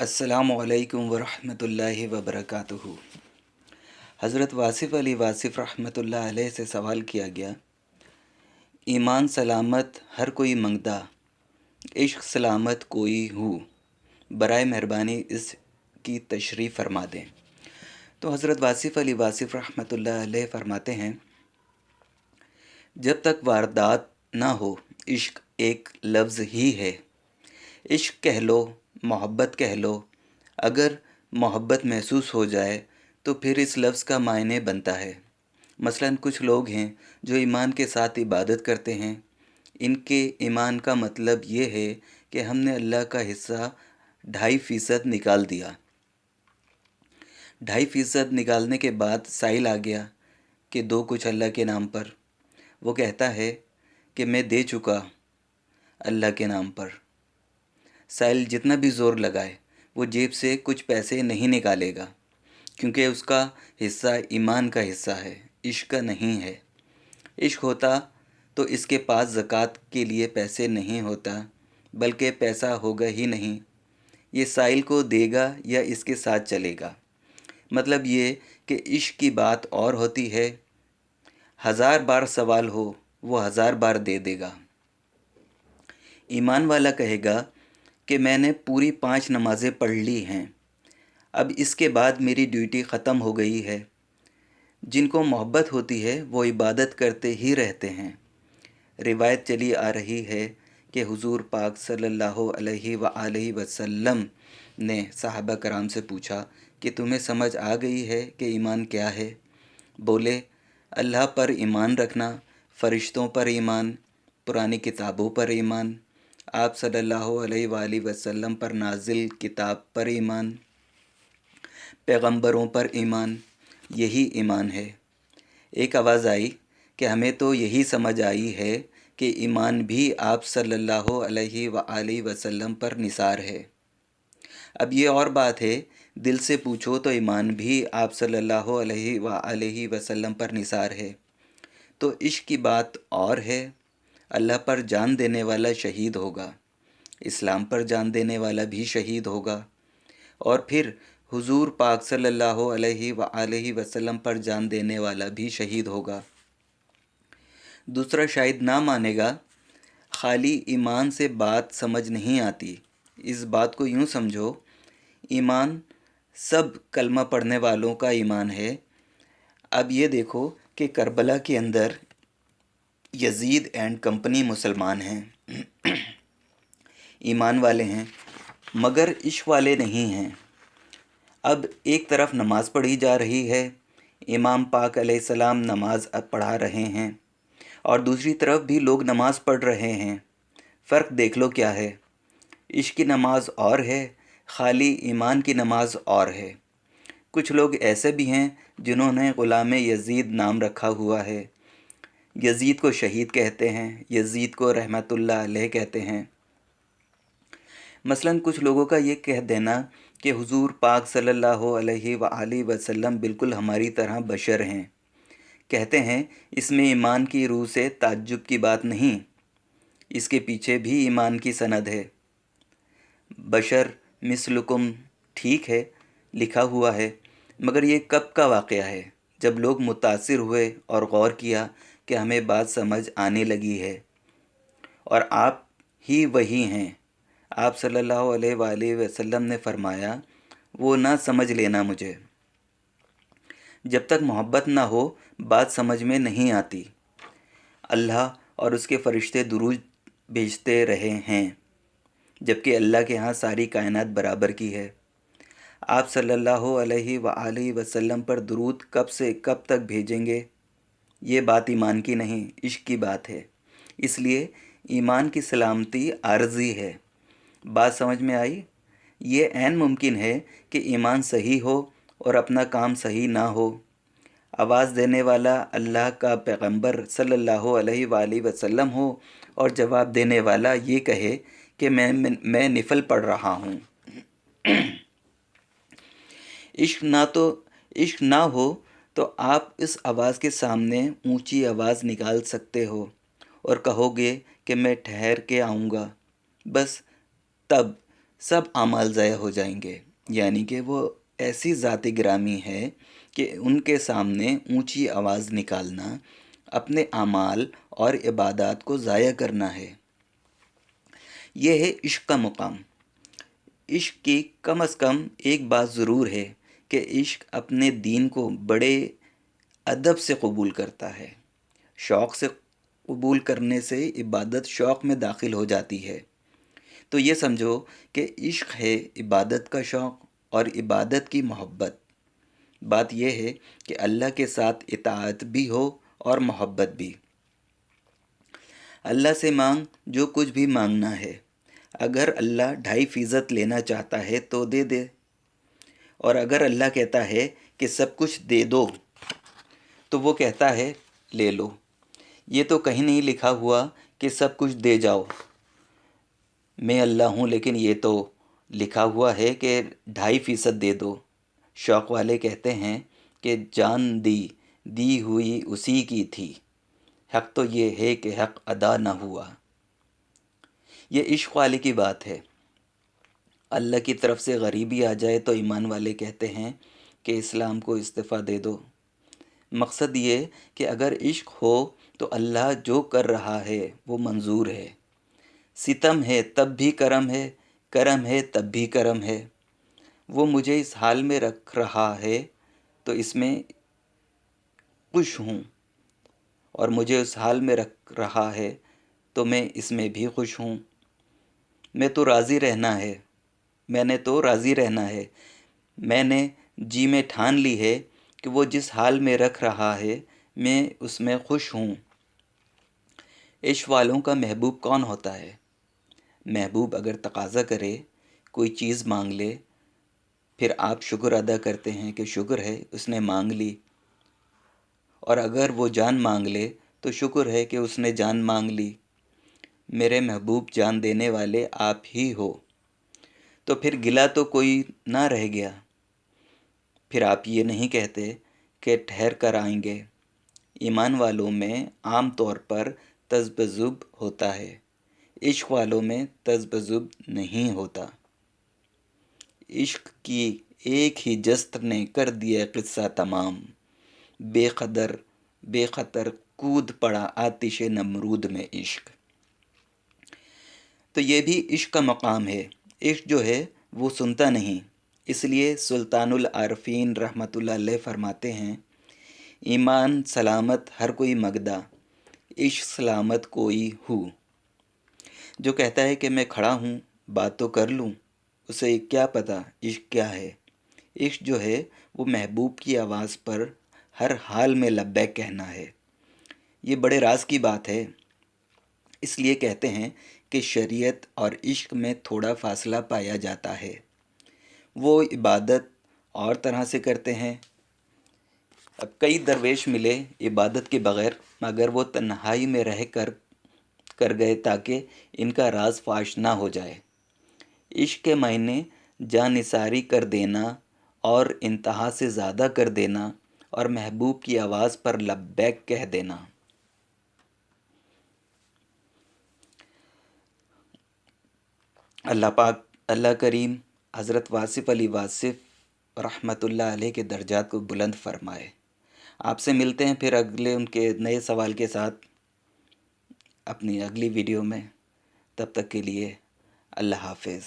अस्सलामु अलैकुम वरहमतुल्लाहि वबरकातुहू। हज़रत वासिफ़ अली वासिफ़ रहमतुल्लाह अलैह से सवाल किया गया, ईमान सलामत हर कोई मंगदा, इश्क सलामत कोई हूँ, बराए मेहरबानी इसकी तशरीह फरमा दें। तो हज़रत वासिफ़ अली वासिफ़ रहमतुल्लाह अलैह फरमाते हैं, जब तक वारदात ना हो इश्क एक लफ्ज़ ही है। इश्क कह लो, मोहब्बत कह लो, अगर मोहब्बत महसूस हो जाए तो फिर इस लफ्ज़ का मायने बनता है। मसलन कुछ लोग हैं जो ईमान के साथ इबादत करते हैं। इनके ईमान का मतलब ये है कि हमने अल्लाह का हिस्सा 2.5% निकाल दिया। 2.5% निकालने के बाद साइल आ गया कि दो कुछ अल्लाह के नाम पर। वो कहता है कि मैं दे चुका अल्लाह के नाम पर। साइल जितना भी ज़ोर लगाए वो जेब से कुछ पैसे नहीं निकालेगा, क्योंकि उसका हिस्सा ईमान का हिस्सा है, इश्क का नहीं है। इश्क होता तो इसके पास ज़कात के लिए पैसे नहीं होता, बल्कि पैसा होगा ही नहीं। ये साइल को देगा या इसके साथ चलेगा। मतलब ये कि इश्क की बात और होती है। 1000 बार सवाल हो वो 1000 बार दे देगा। ईमान वाला कहेगा कि मैंने पूरी 5 नमाज़ें पढ़ ली हैं, अब इसके बाद मेरी ड्यूटी ख़त्म हो गई है। जिनको मोहब्बत होती है वो इबादत करते ही रहते हैं। रिवायत चली आ रही है कि हुज़ूर पाक सल्लल्लाहु अलैहि वसल्लम ने सहाबा कराम से पूछा कि तुम्हें समझ आ गई है कि ईमान क्या है? बोले, अल्लाह पर ईमान रखना, फ़रिश्तों पर ईमान, पुरानी किताबों पर ईमान, आप सल्लल्लाहु अलैहि वसल्लम पर नाजिल किताब पर ईमान, पैगंबरों पर ईमान, यही ईमान है। एक आवाज़ आई कि हमें तो यही समझ आई है कि ईमान भी आप सल्लल्लाहु अलैहि वसल्लम पर निसार है। अब ये और बात है, दिल से पूछो तो ईमान भी आप सल्लल्लाहु अलैहि वसल्लम पर निसार है। तो इश्क की बात और है। अल्लाह पर जान देने वाला शहीद होगा, इस्लाम पर जान देने वाला भी शहीद होगा, और फिर हुजूर पाक सल्लल्लाहु अलैहि वसल्लम पर जान देने वाला भी शहीद होगा। दूसरा शायद ना मानेगा, खाली ईमान से बात समझ नहीं आती। इस बात को यूँ समझो, ईमान सब कलमा पढ़ने वालों का ईमान है। अब ये देखो कि करबला के अंदर यजीद एंड कंपनी मुसलमान हैं, ईमान वाले हैं, मगर इश्क वाले नहीं हैं। अब एक तरफ नमाज़ पढ़ी जा रही है, इमाम पाक अलैहिस्सलाम नमाज पढ़ा रहे हैं, और दूसरी तरफ भी लोग नमाज़ पढ़ रहे हैं। फ़र्क देख लो क्या है। इश्क की नमाज और है, खाली ईमान की नमाज और है। कुछ लोग ऐसे भी हैं जिन्होंने ग़ुलाम यजीद नाम रखा हुआ है। यजीद को शहीद कहते हैं, यजीद को रहमतुल्लाह अलैह कहते हैं। मसलन कुछ लोगों का ये कह देना कि हुजूर पाक सल्लल्लाहु अलैहि वसल्लम बिल्कुल हमारी तरह बशर हैं। कहते हैं इसमें ईमान की रूह से ताज्जुब की बात नहीं, इसके पीछे भी ईमान की सनद है। बशर मिसलुकुम ठीक है, लिखा हुआ है, मगर ये कब का वाक़या है? जब लोग मुतासिर हुए और गौर किया कि हमें बात समझ आने लगी है, और आप ही वही हैं। आप सल्लल्लाहु अलैहि वसल्लम ने फरमाया, वो ना समझ लेना मुझे। जब तक मोहब्बत ना हो बात समझ में नहीं आती। अल्लाह और उसके फ़रिश्ते दुरूद भेजते रहे हैं, जबकि अल्लाह के यहाँ सारी कायनात बराबर की है। आप सल्लल्लाहु अलैहि वसल्लम पर दुरूद कब से कब तक भेजेंगे? ये बात ईमान की नहीं, इश्क की बात है। इसलिए ईमान की सलामती आर्जी है। बात समझ में आई? ये ऐन मुमकिन है कि ईमान सही हो और अपना काम सही ना हो। आवाज़ देने वाला अल्लाह का पैगंबर सल्लल्लाहु अलैहि वसल्लम हो और जवाब देने वाला ये कहे कि मैं निफल पढ़ रहा हूँ। इश्क ना हो तो आप इस आवाज़ के सामने ऊंची आवाज़ निकाल सकते हो और कहोगे कि मैं ठहर के आऊँगा। बस तब سب اعمال ضائع ہو جائیں گے، یعنی کہ وہ ایسی ذات گرامی ہے کہ ان کے سامنے اونچی آواز نکالنا اپنے اعمال اور عبادات کو ضائع کرنا ہے۔ یہ ہے عشق کا مقام۔ عشق کی کم از کم ایک بات ضرور ہے کہ عشق اپنے دین کو بڑے ادب سے قبول کرتا ہے۔ شوق سے قبول کرنے سے عبادت شوق میں داخل ہو جاتی ہے۔ تو یہ سمجھو کہ عشق ہے عبادت کا شوق اور عبادت کی محبت۔ بات یہ ہے کہ اللہ کے ساتھ اطاعت بھی ہو اور محبت بھی۔ اللہ سے مانگ جو کچھ بھی مانگنا ہے۔ اگر اللہ 2.5% لینا چاہتا ہے تو دے دے، اور اگر اللہ کہتا ہے کہ سب کچھ دے دو تو وہ کہتا ہے لے لو۔ یہ تو کہیں نہیں لکھا ہوا کہ سب کچھ دے جاؤ، میں اللہ ہوں، لیکن یہ تو لکھا ہوا ہے کہ 2.5% دے دو۔ شوق والے کہتے ہیں کہ جان دی ہوئی اسی کی تھی، حق تو یہ ہے کہ حق ادا نہ ہوا۔ یہ عشق والے کی بات ہے۔ اللہ کی طرف سے غریبی آ جائے تو ایمان والے کہتے ہیں کہ اسلام کو استعفیٰ دے دو۔ مقصد یہ کہ اگر عشق ہو تو اللہ جو کر رہا ہے وہ منظور ہے۔ ستم ہے تب بھی کرم ہے، کرم ہے تب بھی کرم ہے۔ وہ مجھے اس حال میں رکھ رہا ہے تو اس میں خوش ہوں، اور مجھے اس حال میں رکھ رہا ہے تو میں اس میں بھی خوش ہوں۔ میں تو راضی رہنا ہے، میں نے تو راضی رہنا ہے، میں نے جی میں ٹھان لی ہے کہ وہ جس حال میں رکھ رہا ہے میں اس میں خوش ہوں۔ عشق والوں کا محبوب کون ہوتا ہے؟ محبوب اگر تقاضا کرے، کوئی چیز مانگ لے، پھر آپ شکر ادا کرتے ہیں کہ شکر ہے اس نے مانگ لی، اور اگر وہ جان مانگ لے تو شکر ہے کہ اس نے جان مانگ لی۔ میرے محبوب جان دینے والے آپ ہی ہو، تو پھر گلہ تو کوئی نہ رہ گیا۔ پھر آپ یہ نہیں کہتے کہ ٹھہر کر آئیں گے۔ ایمان والوں میں عام طور پر تذبذب ہوتا ہے، عشق والوں میں تذبذب نہیں ہوتا۔ عشق کی ایک ہی جست نے کر دیا قصہ تمام، بے خطر کود پڑا آتش نمرود میں عشق۔ تو یہ بھی عشق کا مقام ہے۔ عشق جو ہے وہ سنتا نہیں، اس لیے سلطان العارفین رحمۃ اللہ علیہ فرماتے ہیں، ایمان سلامت ہر کوئی مگدا، عشق سلامت کوئی ہو۔ جو کہتا ہے کہ میں کھڑا ہوں بات تو کر لوں، اسے کیا پتہ عشق کیا ہے۔ عشق جو ہے وہ محبوب کی آواز پر ہر حال میں لبیک کہنا ہے۔ یہ بڑے راز کی بات ہے۔ اس لیے کہتے ہیں کہ شریعت اور عشق میں تھوڑا فاصلہ پایا جاتا ہے۔ وہ عبادت اور طرح سے کرتے ہیں۔ اب کئی درویش ملے عبادت کے بغیر، مگر وہ تنہائی میں رہ کر گئے تاکہ ان کا راز فاش نہ ہو جائے۔ عشق کے معنی جانثاری کر دینا اور انتہا سے زیادہ کر دینا، اور محبوب کی آواز پر لبیک کہہ دینا۔ اللہ کریم حضرت واصف علی واصف رحمۃ اللہ علیہ کے درجات کو بلند فرمائے۔ آپ سے ملتے ہیں پھر اگلے ان کے نئے سوال کے ساتھ اپنی اگلی ویڈیو میں۔ تب تک کے لیے اللہ حافظ۔